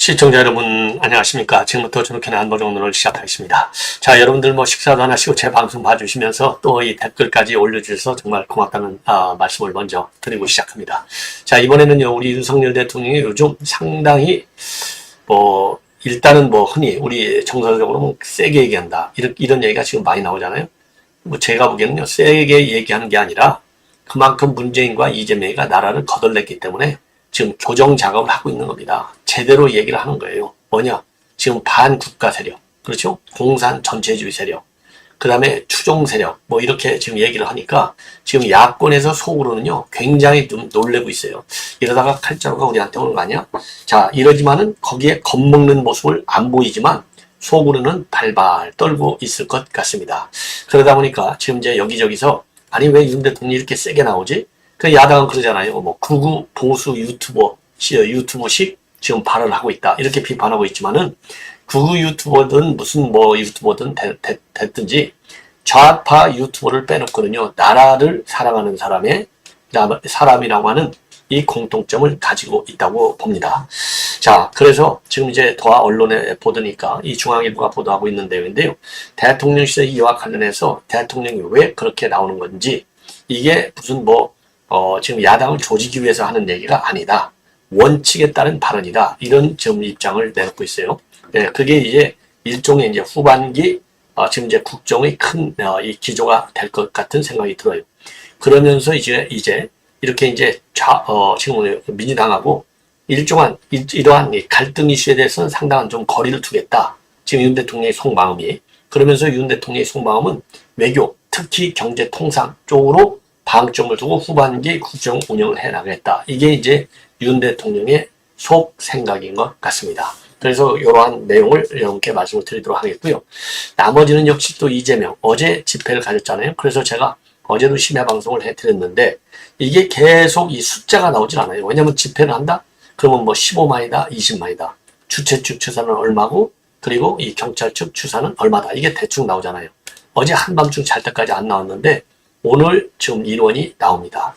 시청자 여러분 안녕하십니까. 지금부터 저렇게는 한번정도를 시작하겠습니다. 자, 여러분들 뭐 식사도 안 하시고 제 방송 봐주시면서 또 이 댓글까지 올려주셔서 정말 고맙다는 말씀을 먼저 드리고 시작합니다. 자, 이번에는요 우리 윤석열 대통령이 요즘 상당히 일단은 흔히 우리 정서적으로 세게 얘기한다 이런 얘기가 지금 많이 나오잖아요. 제가 보기에는요 세게 얘기하는 게 아니라 그만큼 문재인과 이재명이가 나라를 거덜냈기 때문에 지금 교정 작업을 하고 있는 겁니다. 제대로 얘기를 하는 거예요. 뭐냐? 지금 반국가 세력, 그렇죠? 공산 전체주의 세력, 그 다음에 추종 세력, 이렇게 지금 얘기를 하니까 지금 야권에서 속으로는요, 굉장히 좀 놀래고 있어요. 이러다가 칼자루가 우리한테 오는 거 아니야? 자, 이러지만은 거기에 겁먹는 모습을 안 보이지만 속으로는 발발 떨고 있을 것 같습니다. 그러다 보니까 지금 이제 여기저기서 아니 왜 윤 대통령이 이렇게 세게 나오지? 그 야당은 그러잖아요. 극우 보수 유튜버식 지금 발언을 하고 있다. 이렇게 비판하고 있지만은 극우 유튜버든 무슨 유튜버든 됐든지 좌파 유튜버를 빼놓고는요. 나라를 사랑하는 사람이라고 하는 이 공통점을 가지고 있다고 봅니다. 자, 그래서 지금 이제 더 언론에 보도니까 이 중앙일보가 보도하고 있는 내용인데요. 대통령실 이와 관련해서 대통령이 왜 그렇게 나오는 건지 이게 무슨 지금 야당을 조지기 위해서 하는 얘기가 아니다. 원칙에 따른 발언이다. 이런 점 입장을 내놓고 있어요. 예, 그게 이제 일종의 이제 후반기, 지금 이제 국정의 큰, 이 기조가 될 것 같은 생각이 들어요. 그러면서 이제 이렇게 이제 지금 민주당하고 이러한 갈등 이슈에 대해서는 상당한 좀 거리를 두겠다. 지금 윤 대통령의 속마음이. 그러면서 윤 대통령의 속마음은 외교, 특히 경제 통상 쪽으로 방점을 두고 후반기 국정 운영을 해나가겠다. 이게 이제 윤 대통령의 속 생각인 것 같습니다. 그래서 이러한 내용을 여러분께 말씀을 드리도록 하겠고요. 나머지는 역시 또 이재명, 어제 집회를 가졌잖아요. 그래서 제가 어제도 심야 방송을 해드렸는데 이게 계속 이 숫자가 나오질 않아요. 왜냐면 집회를 한다? 그러면 15만이다, 20만이다. 주최 측 추산은 얼마고 그리고 이 경찰 측 추산은 얼마다. 이게 대충 나오잖아요. 어제 한밤중 잘 때까지 안 나왔는데 오늘 지금 인원이 나옵니다.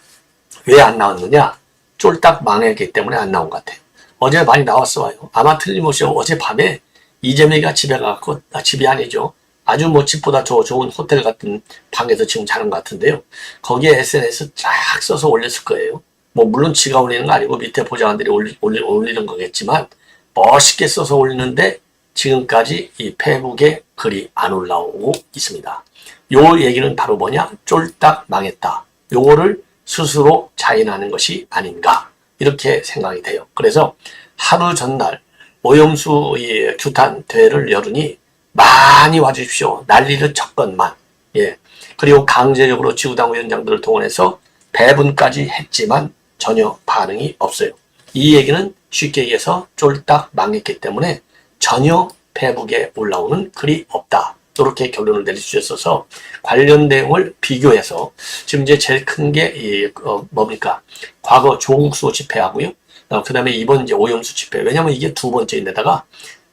왜 안 나왔느냐? 쫄딱 망했기 때문에 안 나온 것 같아요. 어제 많이 나왔어요. 아마 틀림없이 어젯밤에 이재명이가 집에 가고, 집이 아니죠. 아주 집보다 좋은 호텔 같은 방에서 지금 자는 것 같은데요. 거기에 SNS 쫙 써서 올렸을 거예요. 물론 지가 올리는 거 아니고 밑에 보좌관들이 올리는 거겠지만 멋있게 써서 올리는데 지금까지 이 페북에 글이 안 올라오고 있습니다. 요 얘기는 바로 뭐냐? 쫄딱 망했다. 요거를 스스로 자인하는 것이 아닌가 이렇게 생각이 돼요. 그래서 하루 전날 오염수 규탄 대회를 열으니 많이 와주십시오. 난리를 쳤건만. 예. 그리고 강제적으로 지구당 위원장들을 동원해서 배분까지 했지만 전혀 반응이 없어요. 이 얘기는 쉽게 얘기해서 쫄딱 망했기 때문에 전혀 페북에 올라오는 글이 없다. 이렇게 결론을 내릴 수 있어서 관련 내용을 비교해서 지금 이제 제일 큰 게 뭡니까? 과거 조국 수호 집회하고요. 그 다음에 이번 이제 오염수 집회. 왜냐면 이게 두 번째인데다가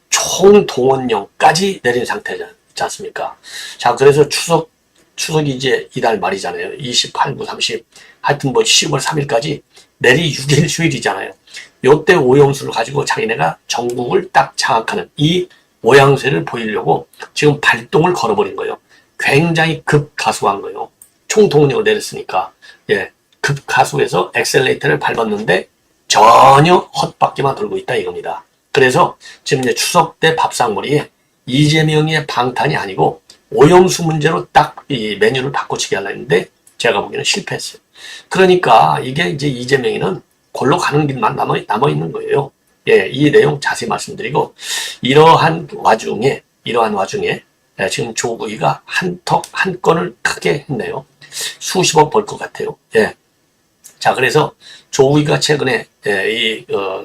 총 동원령까지 내린 상태지 않습니까? 자, 그래서 추석이 이제 이달 말이잖아요. 28, 9, 30. 하여튼 10월 3일까지 내리 6일 휴일이잖아요. 요때 오염수를 가지고 자기네가 전국을 딱 장악하는 이 모양새를 보이려고 지금 발동을 걸어버린 거예요. 굉장히 급가속한 거예요. 총동력을 내렸으니까. 예, 급가속해서 엑셀레이터를 밟았는데 전혀 헛바퀴만 돌고 있다 이겁니다. 그래서 지금 이제 추석 때 밥상머리에 이재명의 방탄이 아니고 오염수 문제로 딱 이 메뉴를 바꿔치기 하려 했는데 제가 보기에는 실패했어요. 그러니까 이게 이제 이재명이는 골로 가는 길만 남아있는 거예요. 예, 이 내용 자세히 말씀드리고 이러한 와중에 지금 조국이가 한 건을 크게 했네요. 수십억 벌 것 같아요. 예. 자, 그래서 조국이가 최근에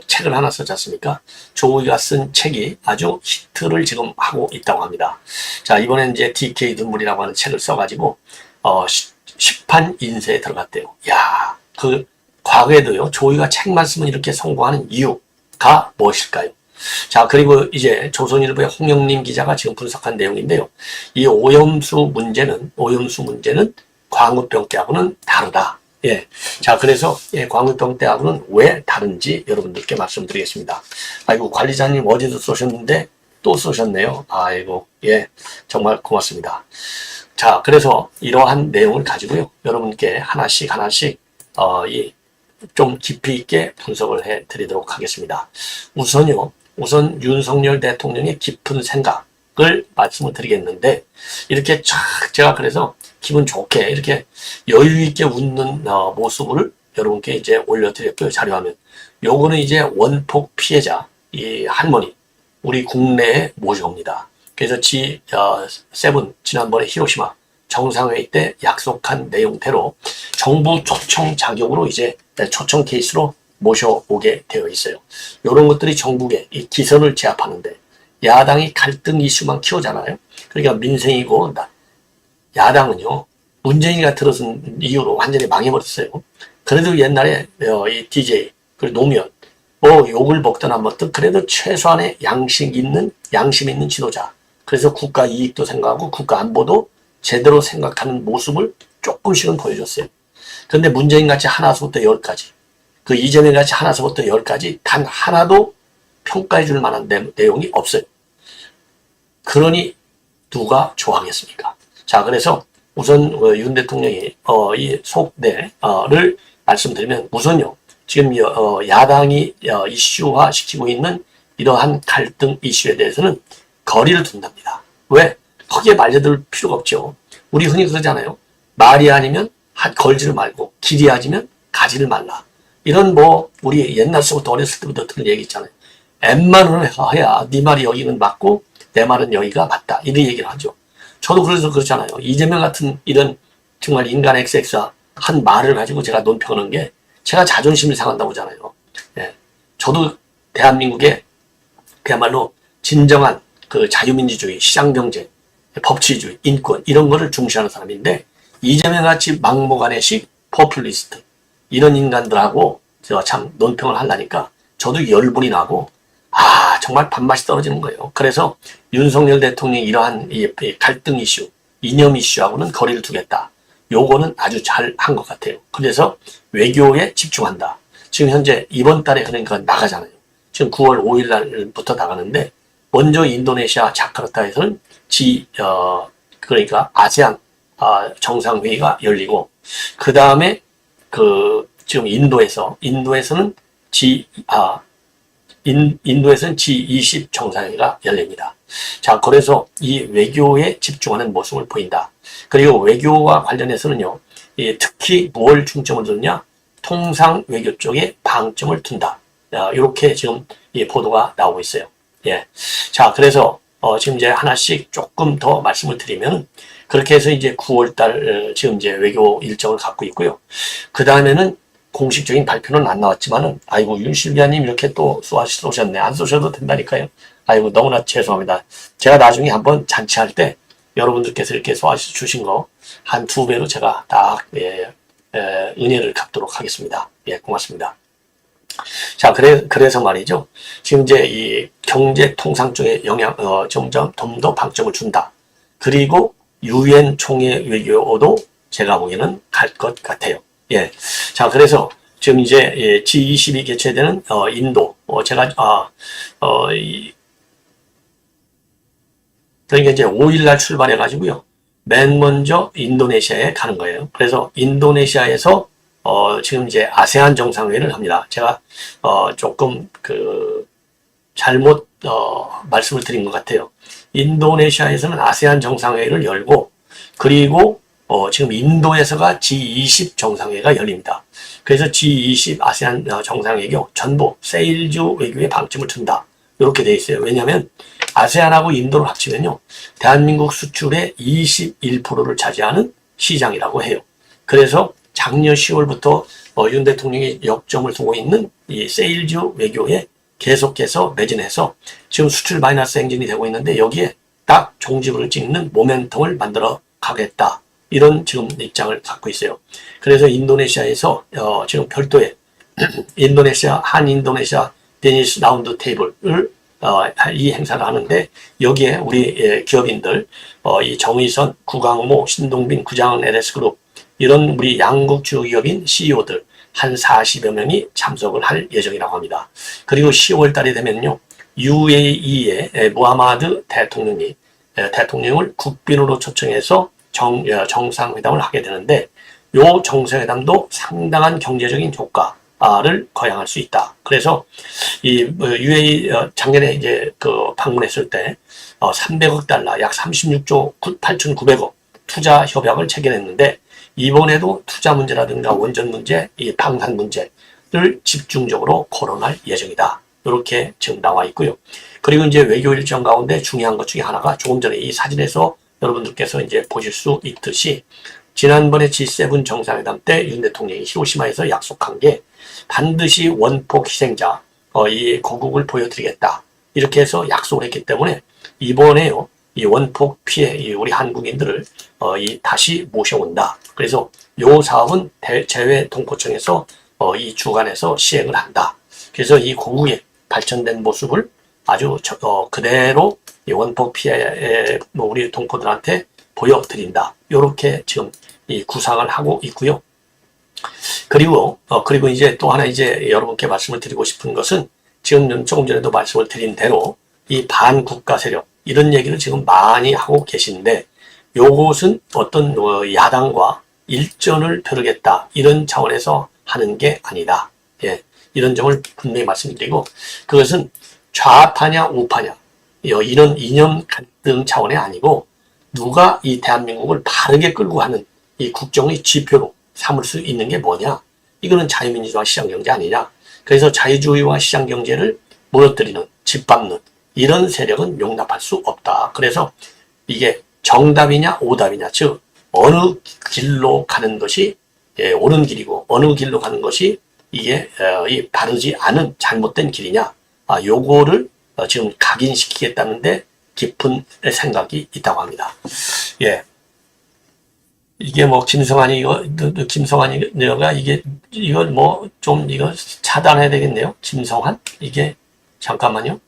책을 하나 썼지 않습니까? 조국이가 쓴 책이 아주 히트를 지금 하고 있다고 합니다. 자, 이번엔 이제 DK 눈물이라고 하는 책을 써가지고 시판 인쇄에 들어갔대요. 야, 과거에도요 조국이가 책만 쓰면 이렇게 성공하는 이유가 무엇일까요? 자, 그리고 이제 조선일보의 홍영림 기자가 지금 분석한 내용인데요. 이 오염수 문제는 광우병 때하고는 다르다. 예. 자, 그래서 광우병 대하고는 왜 다른지 여러분들께 말씀드리겠습니다. 아이고, 관리자님 어제도 쏘셨는데 또 쏘셨네요. 아이고, 예. 정말 고맙습니다. 자, 그래서 이러한 내용을 가지고요. 여러분께 하나씩 좀 깊이 있게 분석을 해 드리도록 하겠습니다. 우선 윤석열 대통령의 깊은 생각을 말씀을 드리겠는데, 이렇게 쫙 제가 그래서 기분 좋게 이렇게 여유 있게 웃는 모습을 여러분께 이제 올려드렸고요. 자료화면. 요거는 이제 원폭 피해자, 이 할머니, 우리 국내에 모셔옵니다. 그래서 G7 지난번에 히로시마 정상회의 때 약속한 내용대로 정부 초청 자격으로 이제 초청 케이스로 모셔오게 되어 있어요. 이런 것들이 정부의 이 기선을 제압하는데, 야당이 갈등 이슈만 키우잖아요. 그러니까 민생이고, 야당은요, 문재인이가 들어선 이유로 완전히 망해버렸어요. 그래도 옛날에 이 DJ, 그리고 노무현, 욕을 먹든 안 먹든 그래도 최소한의 양심 있는 지도자. 그래서 국가 이익도 생각하고 국가 안보도 제대로 생각하는 모습을 조금씩은 보여줬어요. 그런데 문재인 같이 하나서부터 열까지, 그 이재명 같이 하나서부터 열까지 단 하나도 평가해 줄 만한 내용이 없어요. 그러니 누가 좋아하겠습니까? 자, 그래서 우선 윤 대통령이 이 속내를 말씀드리면, 우선요, 지금 야당이 이슈화 시키고 있는 이러한 갈등 이슈에 대해서는 거리를 둔답니다. 왜? 크게 말려들 필요가 없죠. 우리 흔히 그러잖아요. 말이 아니면 걸지를 말고, 길이 아니면 가지를 말라. 이런 우리 옛날서부터 어렸을 때부터 들은 얘기 있잖아요. 엠만을 해야 네 말이 여기는 맞고 내 말은 여기가 맞다. 이런 얘기를 하죠. 저도 그래서 그렇잖아요. 이재명 같은 이런 정말 인간 XX와 한 말을 가지고 제가 논평하는 게 제가 자존심이 상한다고 하잖아요. 예. 저도 대한민국의 그야말로 진정한 그 자유민주주의, 시장경제, 법치주의, 인권 이런 거를 중시하는 사람인데, 이재명 같이 막무가내식 포퓰리스트 이런 인간들하고 제가 참 논평을 하려니까 저도 열불이 나고 정말 밥맛이 떨어지는 거예요. 그래서 윤석열 대통령이 이러한 이 갈등 이슈, 이념 이슈하고는 거리를 두겠다. 요거는 아주 잘 한 것 같아요. 그래서 외교에 집중한다. 지금 현재 이번 달에 그러니까 나가잖아요. 지금 9월 5일 날부터 나가는데, 먼저 인도네시아 자카르타에서는 그러니까 아세안 정상회의가 열리고, 그 다음에 지금 인도에서는 인도에서는 G20 정상회의가 열립니다. 자, 그래서 이 외교에 집중하는 모습을 보인다. 그리고 외교와 관련해서는요, 특히 뭘 중점을 두느냐, 통상 외교 쪽에 방점을 둔다. 이렇게 지금 이 보도가 나오고 있어요. 예. 자, 그래서 지금 이제 하나씩 조금 더 말씀을 드리면, 그렇게 해서 이제 9월달 지금 이제 외교 일정을 갖고 있고요. 그 다음에는 공식적인 발표는 안 나왔지만은, 아이고, 윤실비아님 이렇게 또 쏘셨네. 안 쏘셔도 된다니까요. 아이고, 너무나 죄송합니다. 제가 나중에 한번 잔치할 때 여러분들께서 이렇게 쏘아서 주신 거 한 2배로 제가 딱, 은혜를 갚도록 하겠습니다. 예, 고맙습니다. 자, 그래서 말이죠. 지금 이제 이 경제 통상 쪽에 점점 더 방점을 준다. 그리고 UN 총회 외교도 제가 보기에는 갈 것 같아요. 예. 자, 그래서 지금 이제 G20이 개최되는 인도, 그러니까 이제 5일날 출발해가지고요. 맨 먼저 인도네시아에 가는 거예요. 그래서 인도네시아에서 지금 이제 아세안 정상회의를 합니다. 제가 조금 잘못 말씀을 드린 것 같아요. 인도네시아에서는 아세안 정상회의를 열고, 그리고 지금 인도에서가 G20 정상회의가 열립니다. 그래서 G20 아세안 정상회의가 전부 세일즈 외교에 방점을 둔다. 이렇게 돼 있어요. 왜냐하면 아세안하고 인도를 합치면요, 대한민국 수출의 21%를 차지하는 시장이라고 해요. 그래서 작년 10월부터 윤 대통령이 역점을 두고 있는 이 세일즈 외교에 계속해서 매진해서 지금 수출 마이너스 행진이 되고 있는데, 여기에 딱 종지부를 찍는 모멘텀을 만들어 가겠다. 이런 지금 입장을 갖고 있어요. 그래서 인도네시아에서 지금 별도의 한 인도네시아 데니스 라운드 테이블을 이 행사를 하는데, 여기에 우리 기업인들 이 정의선, 구강모, 신동빈, 구장은 LS그룹, 이런 우리 양국 주요 기업인 CEO들 한 40여 명이 참석을 할 예정이라고 합니다. 그리고 10월 달이 되면요. UAE의 무하마드 대통령을 국빈으로 초청해서 정상회담을 하게 되는데 요 정상회담도 상당한 경제적인 효과를 거양할 수 있다. 그래서 이 UAE 작년에 이제 그 방문했을 때 300억 달러, 약 36조 8,900억 투자 협약을 체결했는데 이번에도 투자 문제라든가 원전 문제, 이 방산 문제를 집중적으로 거론할 예정이다. 이렇게 지금 나와 있고요. 그리고 이제 외교 일정 가운데 중요한 것 중에 하나가 조금 전에 이 사진에서 여러분들께서 이제 보실 수 있듯이 지난번에 G7 정상회담 때 윤 대통령이 히로시마에서 약속한 게 반드시 원폭 희생자, 이 고국을 보여드리겠다. 이렇게 해서 약속을 했기 때문에 이번에요. 이 원폭 피해, 우리 한국인들을 다시 모셔온다. 그래서 요 사업은 재외 동포청에서 이 주관해서 시행을 한다. 그래서 이 고국의 발전된 모습을 아주 그대로 이 원폭 피해 우리 동포들한테 보여드린다. 이렇게 지금 이 구상을 하고 있고요. 그리고 이제 또 하나 이제 여러분께 말씀을 드리고 싶은 것은 지금 조금 전에도 말씀을 드린 대로 이 반국가 세력 이런 얘기를 지금 많이 하고 계신데 요것은 어떤 야당과 일전을 벼르겠다 이런 차원에서 하는 게 아니다. 예, 이런 점을 분명히 말씀드리고 그것은 좌파냐 우파냐 이런 이념 갈등 차원이 아니고 누가 이 대한민국을 바르게 끌고 가는 이 국정의 지표로 삼을 수 있는 게 뭐냐? 이거는 자유민주주의와 시장경제 아니냐? 그래서 자유주의와 시장경제를 무너뜨리는, 짓밟는 이런 세력은 용납할 수 없다. 그래서 이게 정답이냐 오답이냐, 즉 어느 길로 가는 것이 옳은 길이고 어느 길로 가는 것이 이게 바르지 않은 잘못된 길이냐? 요거를 지금 각인시키겠다는데 깊은 생각이 있다고 합니다. 예. 이게 뭐 김성환이가 이걸 뭐 좀 이거 차단해야 되겠네요. 김성환? 이게 잠깐만요.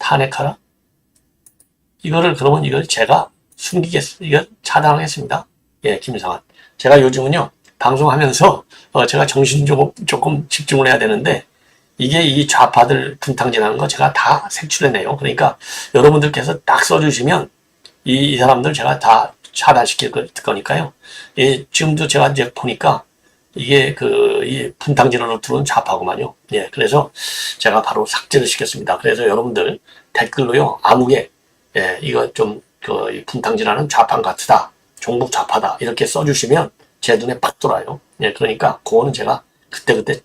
탄핵하라? 그러면 이걸 제가 이거 차단하겠습니다. 예, 김성환. 제가 요즘은요, 방송하면서, 제가 정신 조금 집중을 해야 되는데, 이게 이 좌파들 분탕질하는 거 제가 다 색출해내요. 그러니까 여러분들께서 딱 써주시면, 이 사람들 제가 다 차단시킬 거니까요. 지금도 제가 이제 보니까 이게 이 분탕질하러 들어온 좌파구만요. 예, 그래서 제가 바로 삭제를 시켰습니다. 그래서 여러분들 댓글로요, 아무개, 이거 좀, 분탕질하는 좌파 같으다, 종북 좌파다, 이렇게 써주시면 제 눈에 팍 돌아요. 예, 그러니까 그거는 제가 그때그때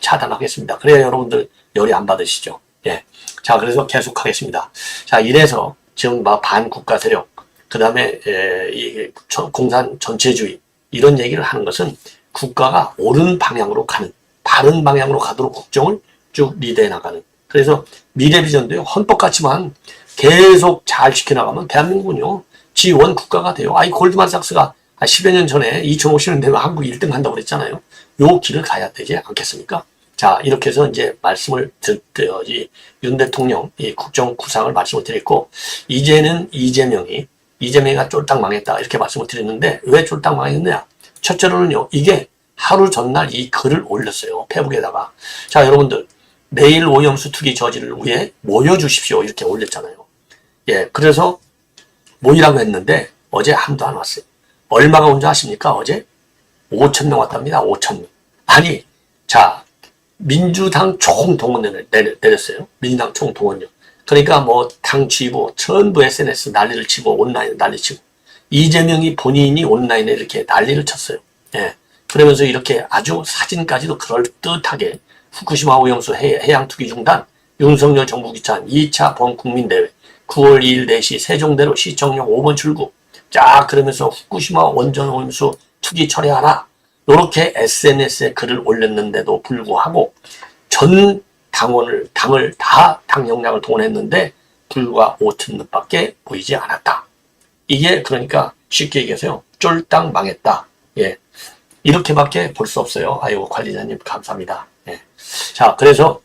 차단하겠습니다. 그래야 여러분들 열이 안 받으시죠. 예. 자, 그래서 계속 하겠습니다. 자, 이래서 지금 반국가 세력, 그 다음에 이 공산 전체주의 이런 얘기를 하는 것은 국가가 옳은 방향으로 가는, 바른 방향으로 가도록 국정을 쭉 리드해 나가는. 그래서 미래 비전도요, 헌법같지만 계속 잘 지켜나가면 대한민국은요, G1 국가가 돼요. 골드만삭스가 10여 년 전에 2,500년 되면 한국 1등 한다고 그랬잖아요. 요 길을 가야 되지 않겠습니까? 자, 이렇게 해서 이제 말씀을 윤 대통령 이 국정 구상을 말씀을 드렸고, 이제는 이재명이가 쫄딱 망했다 이렇게 말씀을 드렸는데 왜 쫄딱 망했느냐? 첫째로는요, 이게 하루 전날 이 글을 올렸어요. 페북에다가. 자, 여러분들 내일 오염수 투기 저지를 위해 모여주십시오 이렇게 올렸잖아요. 예, 그래서 모이라고 했는데 어제 아무도 안 왔어요. 얼마가 온 줄 아십니까? 어제 5,000명 왔답니다. 5,000명. 아니, 자, 민주당 총동원을 내렸어요. 민주당 총동원요. 그러니까 뭐 당 지휘부 전부 SNS 난리를 치고 온라인 난리 치고 이재명이 본인이 온라인에 이렇게 난리를 쳤어요. 예. 그러면서 이렇게 아주 사진까지도 그럴듯하게 후쿠시마 오염수 해양 투기 중단, 윤석열 정부 귀환 2차 범국민대회 9월 2일 4시 세종대로 시청역 5번 출구. 자, 그러면서 후쿠시마 원전 오염수 투기 철회하라. 이렇게 SNS에 글을 올렸는데도 불구하고 전 당을 다 당 역량을 동원했는데 불과 5,000명밖에 보이지 않았다. 이게 그러니까 쉽게 얘기해서요, 쫄딱 망했다. 예, 이렇게밖에 볼 수 없어요. 아이고, 관리자님 감사합니다. 예. 자, 그래서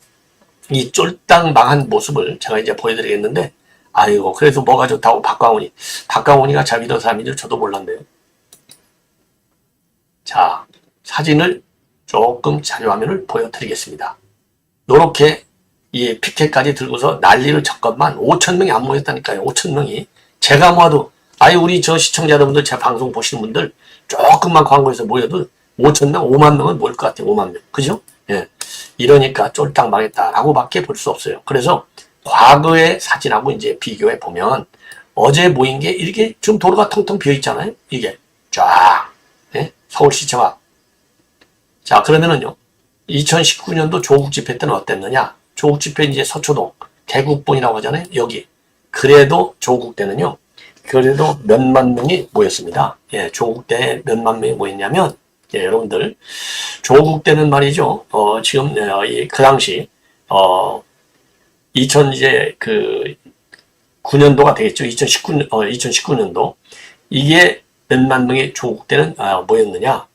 이 쫄딱 망한 모습을 제가 이제 보여드리겠는데 아이고, 그래서 뭐가 좋다고 박광훈이가 잘 믿던 사람인 줄 저도 몰랐네요. 자, 사진을 조금 자료화면을 보여드리겠습니다. 요렇게 이 피켓까지 들고서 난리를 쳤건만 5,000명이 안 모였다니까요. 5,000명이. 제가 모아도 우리 저 시청자 여러분들, 제 방송 보시는 분들 조금만 광고해서 모여도 5,000명, 5만 명은 모일 것 같아요. 5만 명. 그죠? 예. 이러니까 쫄딱 망했다라고 밖에 볼 수 없어요. 그래서 과거의 사진하고 이제 비교해 보면 어제 모인 게 이렇게 지금 도로가 텅텅 비어 있잖아요. 이게 쫙. 예? 서울시청 앞. 자, 그러면은요. 2019년도 조국 집회 때는 어땠느냐? 조국 집회 이제 서초동, 개국본이라고 하잖아요. 여기. 그래도 조국 때는요. 그래도 몇만 명이 모였습니다. 예, 조국 때 몇만 명이 모였냐면, 예, 여러분들. 조국 때는 말이죠. 지금, 그 당시, 9년도가 되겠죠. 2019년도. 이게 몇만 명의 조국 때는, 모였느냐?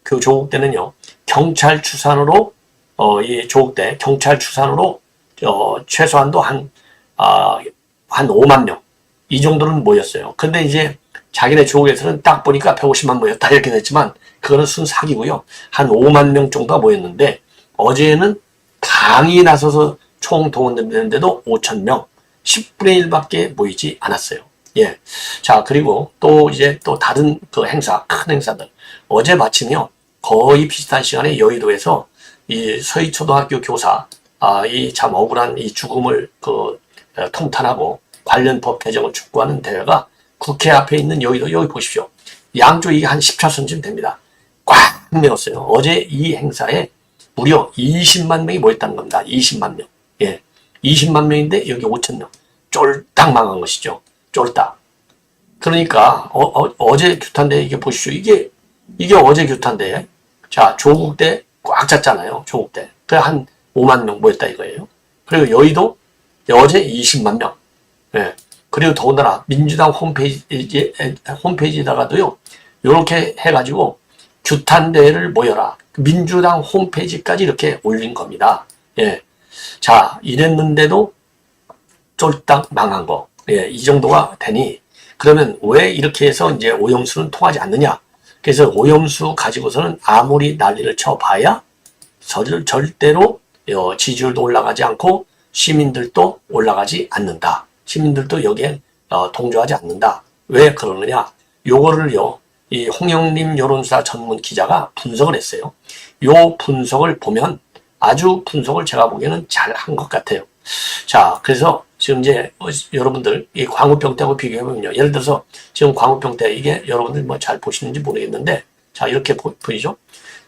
그 조국 때는요. 경찰 추산으로, 이 조국 때 경찰 추산으로, 최소한도 한 5만 명. 이 정도는 모였어요. 근데 이제 자기네 조국에서는 딱 보니까 150만 모였다 이렇게 됐지만 그거는 순사기고요. 한 5만 명 정도가 모였는데 어제는 당이 나서서 총 동원되는데도 5,000명, 10분의 1밖에 모이지 않았어요. 예. 자, 그리고 또 이제 또 다른 그 행사, 큰 행사들. 어제 마침요. 거의 비슷한 시간에 여의도에서 이 서희초등학교 교사, 이 참 억울한 이 죽음을 통탄하고 관련 법 개정을 촉구하는 대회가 국회 앞에 있는 여의도, 여기 보십시오. 양쪽 이게 한 10차선쯤 됩니다. 꽉 메웠어요. 어제 이 행사에 무려 20만 명이 모였다는 겁니다. 20만 명. 예. 20만 명인데 여기 5,000명. 쫄딱 망한 것이죠. 쫄딱. 그러니까, 어제 규탄대 이게 보십시오. 이게 어제 규탄대. 자, 조국 때 꽉 찼잖아요. 조국 때. 그래, 한 5만 명 모였다 이거예요. 그리고 여의도 어제 20만 명. 예. 그리고 더군다나 민주당 홈페이지에다가도요, 요렇게 해가지고 규탄대회를 모여라. 민주당 홈페이지까지 이렇게 올린 겁니다. 예. 자, 이랬는데도 쫄딱 망한 거. 예. 이 정도가 되니, 그러면 왜 이렇게 해서 이제 오염수는 통하지 않느냐? 그래서 오염수 가지고서는 아무리 난리를 쳐봐야 절대로 지지율도 올라가지 않고 시민들도 올라가지 않는다. 시민들도 여기에 동조하지 않는다. 왜 그러느냐? 요거를요, 이 홍영림 여론조사 전문 기자가 분석을 했어요. 요 분석을 보면 아주 분석을 제가 보기에는 잘 한 것 같아요. 자, 그래서 지금 이제 여러분들 이 광우병 때하고 비교해보면요. 예를 들어서 지금 광우병 때 이게 여러분들 뭐 잘 보시는지 모르겠는데, 자, 이렇게 보이죠?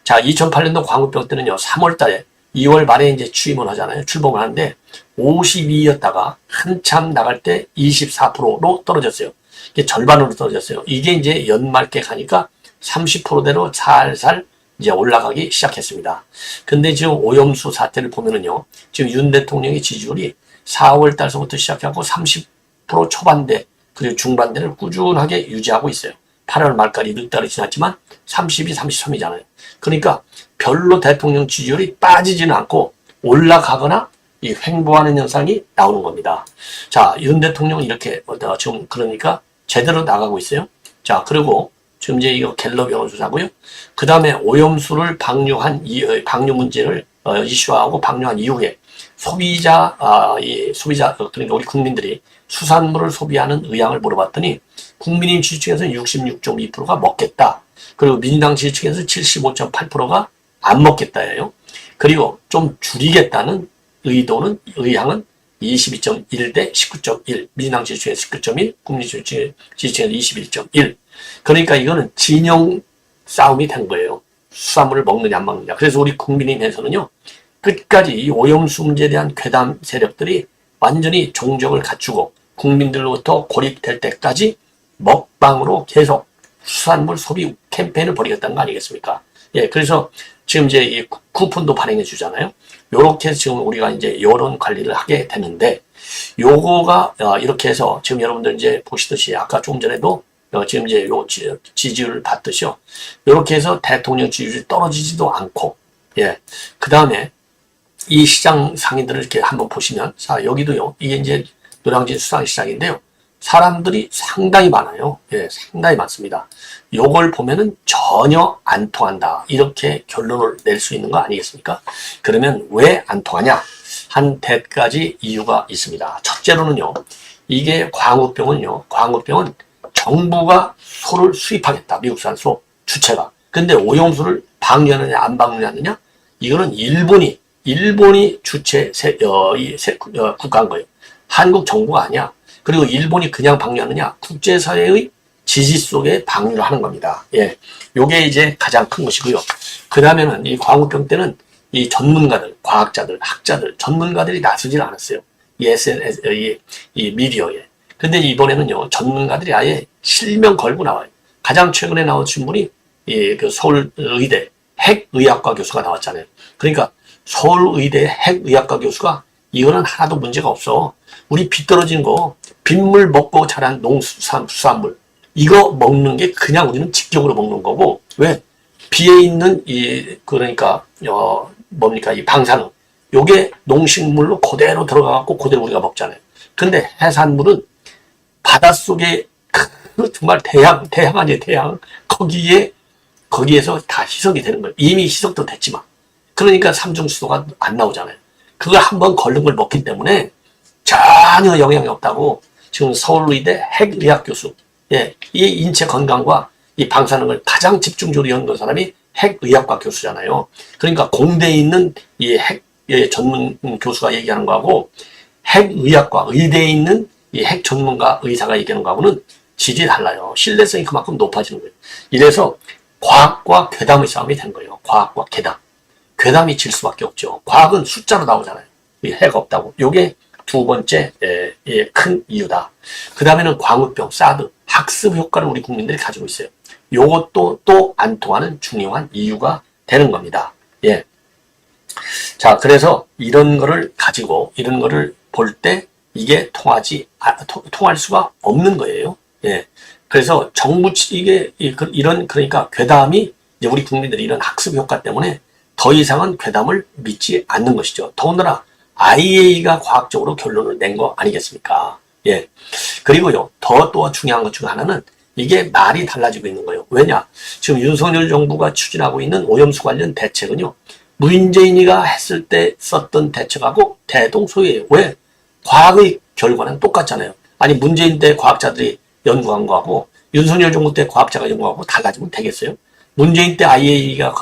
자, 2008년도 광우병 때는요, 3월 달에 2월 말에 이제 취임을 하잖아요. 출범을 하는데 52였다가 한참 나갈 때 24%로 떨어졌어요. 이게 절반으로 떨어졌어요. 이게 이제 연말께 가니까 30%대로 살살 이제 올라가기 시작했습니다. 근데 지금 오염수 사태를 보면은요, 지금 윤 대통령의 지지율이 4월 달서부터 시작하고 30% 초반대, 그리고 중반대를 꾸준하게 유지하고 있어요. 8월 말까지 6달이 지났지만 32, 33이잖아요. 그러니까 별로 대통령 지지율이 빠지지는 않고 올라가거나 이 횡보하는 현상이 나오는 겁니다. 자, 윤 대통령은 이렇게 지금 그러니까 제대로 나가고 있어요. 자, 그리고 지금 이제 이거 갤럽 여론조사고요. 그 다음에 오염수를 방류 문제를 이슈화하고 방류한 이후에 소비자, 그러니까 우리 국민들이 수산물을 소비하는 의향을 물어봤더니 국민의힘 지지층에서는 66.2%가 먹겠다. 그리고 민주당 지지층에서 75.8%가 안 먹겠다예요. 그리고 좀 줄이겠다는 의향은 22.1 대 19.1, 민주당 지지층에서 19.1, 국민의힘 지지층에서 21.1. 그러니까 이거는 진영 싸움이 된 거예요. 수산물을 먹느냐 안 먹느냐. 그래서 우리 국민의힘에서는요, 끝까지 이 오염수 문제에 대한 괴담 세력들이 완전히 종적을 갖추고 국민들로부터 고립될 때까지 먹방으로 계속 수산물 소비 캠페인을 벌이겠다는 거 아니겠습니까? 예, 그래서 지금 이제 이 쿠폰도 발행해 주잖아요. 요렇게 해서 지금 우리가 이제 여론 관리를 하게 되는데, 요거가 이렇게 해서 지금 여러분들 이제 보시듯이 아까 조금 전에도 지금 이제 요 지지율을 봤듯이요. 요렇게 해서 대통령 지지율이 떨어지지도 않고, 예. 그 다음에 이 시장 상인들을 이렇게 한번 보시면, 자, 여기도요. 이게 이제 노량진 수산시장인데요. 사람들이 상당히 많아요. 예, 상당히 많습니다. 요걸 보면은 전혀 안 통한다. 이렇게 결론을 낼 수 있는 거 아니겠습니까? 그러면 왜 안 통하냐? 한 100가지 이유가 있습니다. 첫째로는요, 이게 광우병은 정부가 소를 수입하겠다. 미국산 소 주체가. 근데 오염수를 방류하느냐 안 방류하느냐? 이거는 일본이 주체 국가인 거예요. 한국 정부가 아니야. 그리고 일본이 그냥 방류하느냐? 국제사회의 지지 속에 방류를 하는 겁니다. 예. 요게 이제 가장 큰 것이고요. 그 다음에는 이 광우병 때는 이 전문가들, 과학자들, 학자들, 전문가들이 나서질 않았어요. 이 SNS, 이 미디어에. 근데 이번에는요, 전문가들이 아예 실명 걸고 나와요. 가장 최근에 나오신 분이 그 서울의대 핵의학과 교수가 나왔잖아요. 그러니까 서울의대 핵의학과 교수가 이거는 하나도 문제가 없어. 우리 비 떨어진 거, 빗물 먹고 자란 수산물. 이거 먹는 게 그냥 우리는 직격으로 먹는 거고, 왜? 비에 있는 그러니까, 이 방사능. 요게 농식물로 그대로 들어가갖고 그대로 우리가 먹잖아요. 근데 해산물은 바닷속에 정말 대양 아니에요, 대양. 거기에서 다 희석이 되는 거예요. 이미 희석도 됐지만. 그러니까 삼중수소가 안 나오잖아요. 그걸 한번 걸른 걸 먹기 때문에 전혀 영향이 없다고 지금 서울의대 핵의학 교수, 예, 이 인체 건강과 이 방사능을 가장 집중적으로 연구한 사람이 핵의학과 교수잖아요. 그러니까 공대에 있는 이 전문 교수가 얘기하는 거하고 핵의학과 의대에 있는 이 핵 전문가 의사가 얘기하는 거하고는 질이 달라요. 신뢰성이 그만큼 높아지는 거예요. 이래서 과학과 괴담의 싸움이 된 거예요. 과학과 괴담. 괴담이 질 수밖에 없죠. 과학은 숫자로 나오잖아요. 해가 없다고. 요게 두 번째 큰 이유다. 그 다음에는 광우병, 사드, 학습 효과를 우리 국민들이 가지고 있어요. 요것도 또 안 통하는 중요한 이유가 되는 겁니다. 예. 자, 그래서 이런 거를 볼 때 이게 통할 수가 없는 거예요. 예. 그래서 그러니까 괴담이 이제 우리 국민들이 이런 학습 효과 때문에 더 이상은 괴담을 믿지 않는 것이죠. 더군다나 IAEA가 과학적으로 결론을 낸 거 아니겠습니까? 예. 그리고요, 또 중요한 것 중 하나는 이게 말이 달라지고 있는 거예요. 왜냐? 지금 윤석열 정부가 추진하고 있는 오염수 관련 대책은요, 문재인이가 했을 때 썼던 대책하고 대동소이해요. 왜? 과학의 결과는 똑같잖아요. 아니, 문재인 때 과학자들이 연구한 거하고 윤석열 정부 때 과학자가 연구하고 달라지면 되겠어요? 문재인 때 IAEA가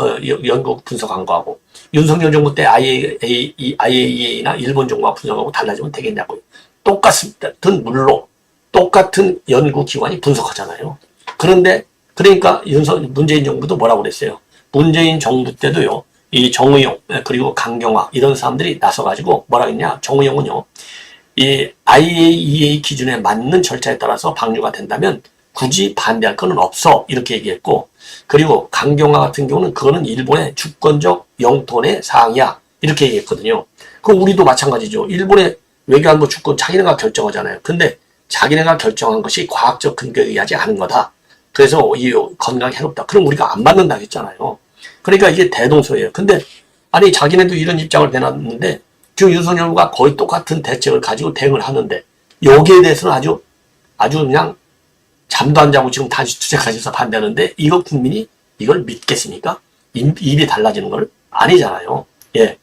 연구 분석한 거하고 윤석열 정부 때 IAEA나 일본 정부가 분석하고 달라지면 되겠냐고요. 똑같은 물로 똑같은 연구기관이 분석하잖아요. 그러니까 문재인 정부도 뭐라고 그랬어요? 문재인 정부 때도요, 이 정의용 그리고 강경화 이런 사람들이 나서가지고 뭐라 했냐? 정의용은요, 이 IAEA 기준에 맞는 절차에 따라서 방류가 된다면 굳이 반대할 건 없어, 이렇게 얘기했고, 그리고 강경화 같은 경우는 그거는 일본의 주권적 영토 내 사항이야, 이렇게 얘기했거든요. 그럼 우리도 마찬가지죠. 일본의 외교안보 주권 자기네가 결정하잖아요. 근데 자기네가 결정한 것이 과학적 근거에 의하지 않은 거다. 그래서 이 건강에 해롭다. 그럼 우리가 안 받는다 했잖아요. 그러니까 이게 대동소이해요. 근데 아니, 자기네도 이런 입장을 내놨는데 지금 윤석열 정부가 거의 똑같은 대책을 가지고 대응을 하는데 여기에 대해서는 아주 그냥 잠도 안 자고 지금 단시 투쟁하셔서 반대하는데 이거 국민이 이걸 믿겠습니까? 입이 달라지는 걸 아니잖아요. 예.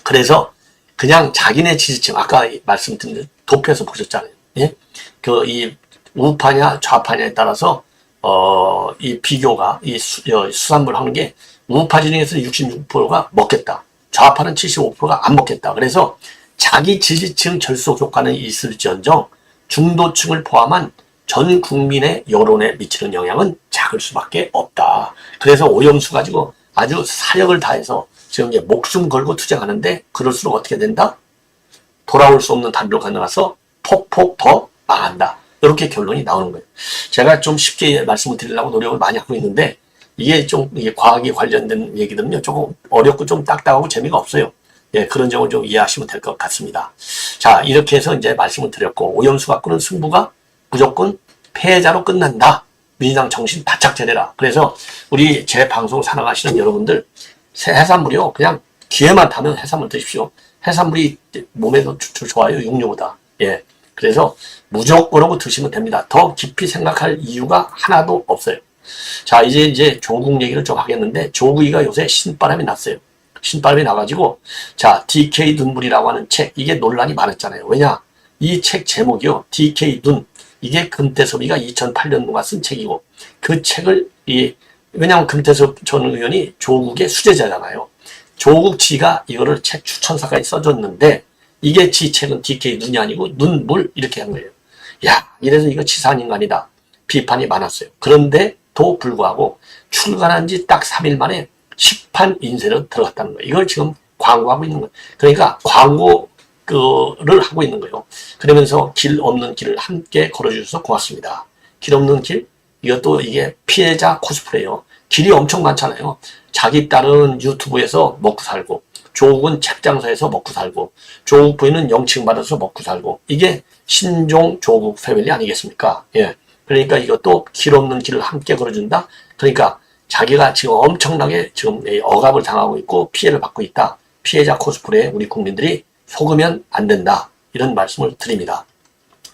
그래서 그냥 자기네 지지층, 아까 말씀드린 도표에서 보셨잖아요. 예? 이 우파냐 좌파냐에 따라서 이 비교가 수산물 하는 게 우파 진영에서는 66%가 먹겠다. 좌파는 75%가 안 먹겠다. 그래서 자기 지지층 결속 효과는 있을지언정 중도층을 포함한 전 국민의 여론에 미치는 영향은 작을 수밖에 없다. 그래서 오염수 가지고 아주 사력을 다해서 지금 이제 목숨 걸고 투쟁하는데 그럴수록 어떻게 된다? 돌아올 수 없는 단계로 가서 폭폭 더 망한다. 이렇게 결론이 나오는 거예요. 제가 좀 쉽게 말씀을 드리려고 노력을 많이 하고 있는데 이게 과학이 관련된 얘기들은요, 조금 어렵고 좀 딱딱하고 재미가 없어요. 예, 그런 점을 좀 이해하시면 될 것 같습니다. 자, 이렇게 해서 이제 말씀을 드렸고, 오염수 갖고는 승부가 무조건 패자로 끝난다. 민주당 정신 바짝 차려라. 그래서 우리 제 방송 사랑하시는 여러분들, 해산물이요, 그냥 기회만 타면 해산물 드십시오. 해산물이 몸에도 좋아요, 육류보다. 예. 그래서 무조건으로 드시면 됩니다. 더 깊이 생각할 이유가 하나도 없어요. 자, 이제 조국 얘기를 좀 하겠는데, 조국이가 요새 신바람이 났어요. 신바람이 나가지고, 자, DK 눈물이라고 하는 책, 이게 논란이 많았잖아요. 왜냐? 이 책 제목이요, DK 눈. 이게 금태섭이가 2008년도가 쓴 책이고, 그 책을, 왜냐하면 금태섭 전 의원이 조국의 수제자잖아요. 조국 지가 이거를 책 추천사까지 써줬는데, 이게 지 책은 DK 눈이 아니고 눈물 이렇게 한 거예요. 야, 이래서 이거 치사한 인간이다. 비판이 많았어요. 그런데도 불구하고 출간한 지 딱 3일 만에 시판 인쇄로 들어갔다는 거예요. 이걸 지금 광고하고 있는 거예요. 그러니까 광고를 하고 있는 거예요. 그러면서 길 없는 길을 함께 걸어주셔서 고맙습니다. 길 없는 길? 이것도 이게 피해자 코스프레예요. 길이 엄청 많잖아요. 자기 딸은 유튜브에서 먹고 살고, 조국은 책장사에서 먹고 살고, 조국 부인은 영칭 받아서 먹고 살고, 이게 신종 조국 패밀리 아니겠습니까? 예. 그러니까 이것도 길 없는 길을 함께 걸어준다? 그러니까 자기가 지금 엄청나게 지금 억압을 당하고 있고 피해를 받고 있다. 피해자 코스프레에 우리 국민들이 속으면 안 된다. 이런 말씀을 드립니다.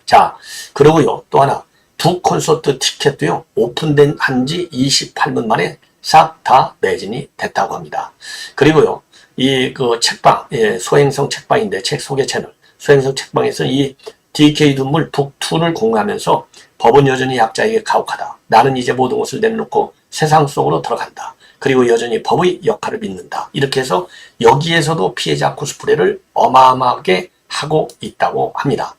자, 그리고요, 또 하나. 두 콘서트 티켓도요, 오픈된 한지 28분 만에 싹 다 매진이 됐다고 합니다. 그리고요, 책방, 소행성 책방인데, 책 소개 채널, 소행성 책방에서 이 DK 눈물 북2를 공유하면서 법은 여전히 약자에게 가혹하다. 나는 이제 모든 것을 내려놓고 세상 속으로 들어간다. 그리고 여전히 법의 역할을 믿는다. 이렇게 해서 여기에서도 피해자 코스프레를 어마어마하게 하고 있다고 합니다.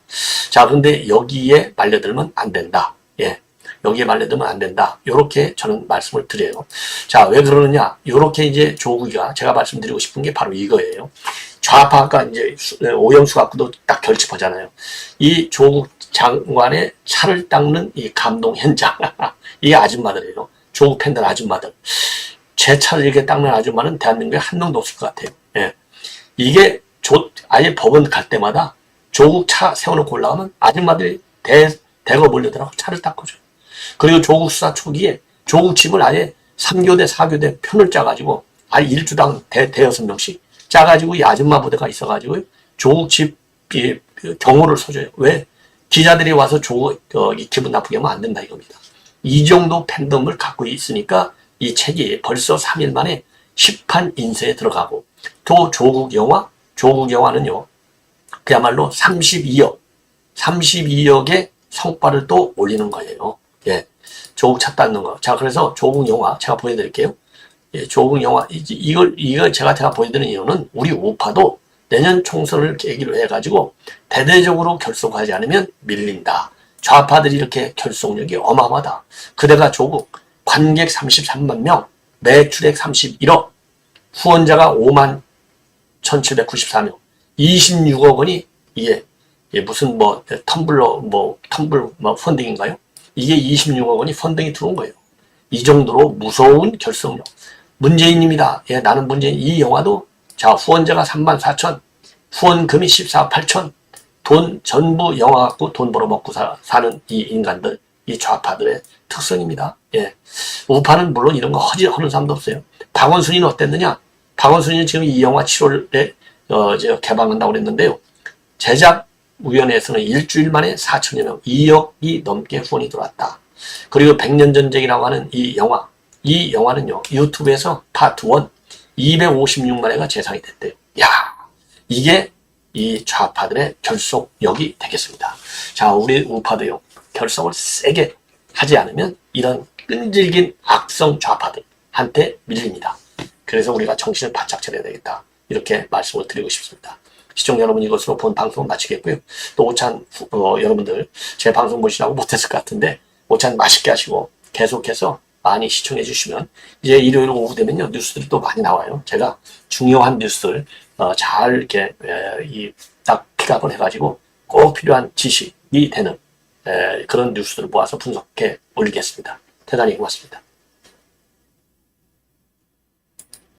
자, 그런데 여기에 말려들면 안 된다. 예. 여기에 말려들면 안 된다. 요렇게 저는 말씀을 드려요. 자, 왜 그러느냐? 요렇게 이제 조국이가 제가 말씀드리고 싶은 게 바로 이거예요. 좌파가 이제 오영수 갖고도 딱 결집하잖아요. 이 조국 장관의 차를 닦는 이 감동 현장. 이게 아줌마들이에요. 조국 팬들 아줌마들. 제 차를 이렇게 닦는 아줌마는 대한민국에 한 명도 없을 것 같아요. 예. 이게 아예 법원 갈 때마다 조국 차 세워놓고 올라가면 아줌마들이 대거 몰려들어가고 차를 닦아줘요. 그리고 조국 수사 초기에 조국 집을 아예 3교대, 4교대 편을 짜가지고 아예 일주당 대여섯 명씩 짜가지고 이 아줌마 부대가 있어가지고 조국 집 경호를 서줘요. 왜? 기자들이 와서 조국 기분 나쁘게 하면 안 된다 이겁니다. 이 정도 팬덤을 갖고 있으니까 이 책이 벌써 3일 만에 시판 인쇄에 들어가고, 또 조국 영화는요, 그야말로 32억의 성과를 또 올리는 거예요. 예. 조국 차 닦는 거. 자, 그래서 조국 영화 제가 보여드릴게요. 예, 조국 영화. 이걸 제가 보여드리는 이유는 우리 우파도 내년 총선을 계기로 해가지고 대대적으로 결속하지 않으면 밀린다. 좌파들이 이렇게 결속력이 어마어마하다. 그대가 조국, 관객 33만 명, 매출액 31억, 후원자가 5만 1794명, 26억 원이 이게 무슨 텀블러 펀딩인가요? 이게 26억 원이 펀딩이 들어온 거예요. 이 정도로 무서운 결속력. 문재인입니다. 예, 나는 문재인. 이 영화도 자, 후원자가 3만 4천, 후원금이 14억 8천, 돈 전부 영화 갖고 돈 벌어 먹고 사는 이 인간들, 이 좌파들의 특성입니다. 예. 우파는 물론 이런 거 하는 사람도 없어요. 박원순이는 어땠느냐? 박원순이는 지금 이 영화 7월에 개방한다고 그랬는데요. 제작위원회에서는 일주일 만에 4천여 명, 2억이 넘게 후원이 들어왔다. 그리고 백년전쟁이라고 하는 이 영화는요, 유튜브에서 파트 1 256만 회가 재상이 됐대요. 야, 이게 이 좌파들의 결속력이 되겠습니다. 자, 우리 우파도요, 결속을 세게 하지 않으면 이런 끈질긴 악성 좌파들한테 밀립니다. 그래서 우리가 정신을 바짝 차려야 되겠다. 이렇게 말씀을 드리고 싶습니다. 시청자 여러분, 이것으로 본 방송을 마치겠고요. 또 오찬 여러분들 제 방송 보시라고 못했을 것 같은데 오찬 맛있게 하시고 계속해서 많이 시청해 주시면 이제 일요일 오후 되면요, 뉴스들이 또 많이 나와요. 제가 중요한 뉴스들 잘 이렇게 딱 픽업을 해가지고 꼭 필요한 지식이 되는 그런 뉴스들을 모아서 분석해 올리겠습니다. 대단히 고맙습니다.